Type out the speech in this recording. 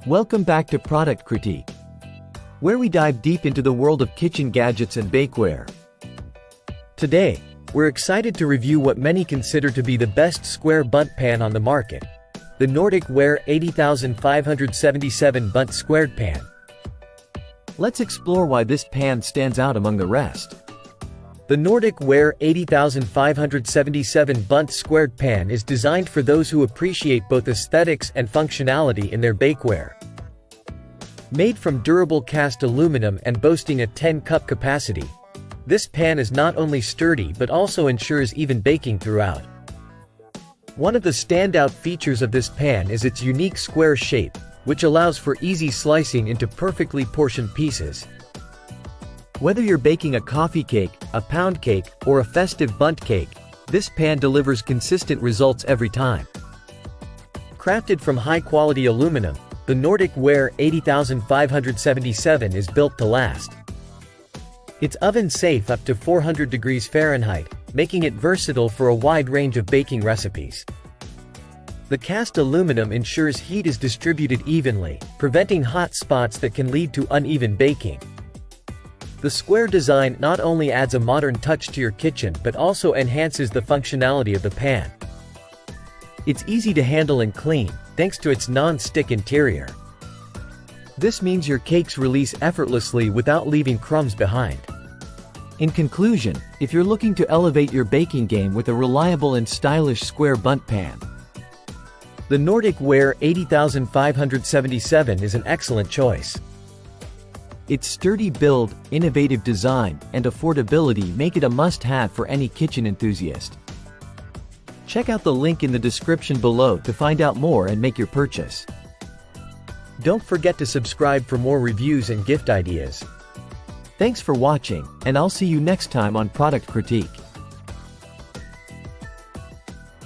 Welcome back to Product Critique, where we dive deep into the world of kitchen gadgets and bakeware. Today, we're excited to review what many consider to be the best square Bundt pan on the market, the Nordic Ware 80577 Bundt Squared Pan. Let's explore why this pan stands out among the rest. The Nordic Ware 80577 Bundt Squared Pan is designed for those who appreciate both aesthetics and functionality in their bakeware. Made from durable cast aluminum and boasting a 10-cup capacity, this pan is not only sturdy but also ensures even baking throughout. One of the standout features of this pan is its unique square shape, which allows for easy slicing into perfectly portioned pieces. Whether you're baking a coffee cake, a pound cake, or a festive bundt cake, this pan delivers consistent results every time. Crafted from high-quality aluminum, the Nordic Ware 80577 is built to last. It's oven-safe up to 400 degrees Fahrenheit, making it versatile for a wide range of baking recipes. The cast aluminum ensures heat is distributed evenly, preventing hot spots that can lead to uneven baking. The square design not only adds a modern touch to your kitchen but also enhances the functionality of the pan. It's easy to handle and clean, thanks to its non-stick interior. This means your cakes release effortlessly without leaving crumbs behind. In conclusion, if you're looking to elevate your baking game with a reliable and stylish square Bundt pan, the Nordic Ware 80577 is an excellent choice. Its sturdy build, innovative design, and affordability make it a must-have for any kitchen enthusiast. Check out the link in the description below to find out more and make your purchase. Don't forget to subscribe for more reviews and gift ideas. Thanks for watching, and I'll see you next time on Product Critique.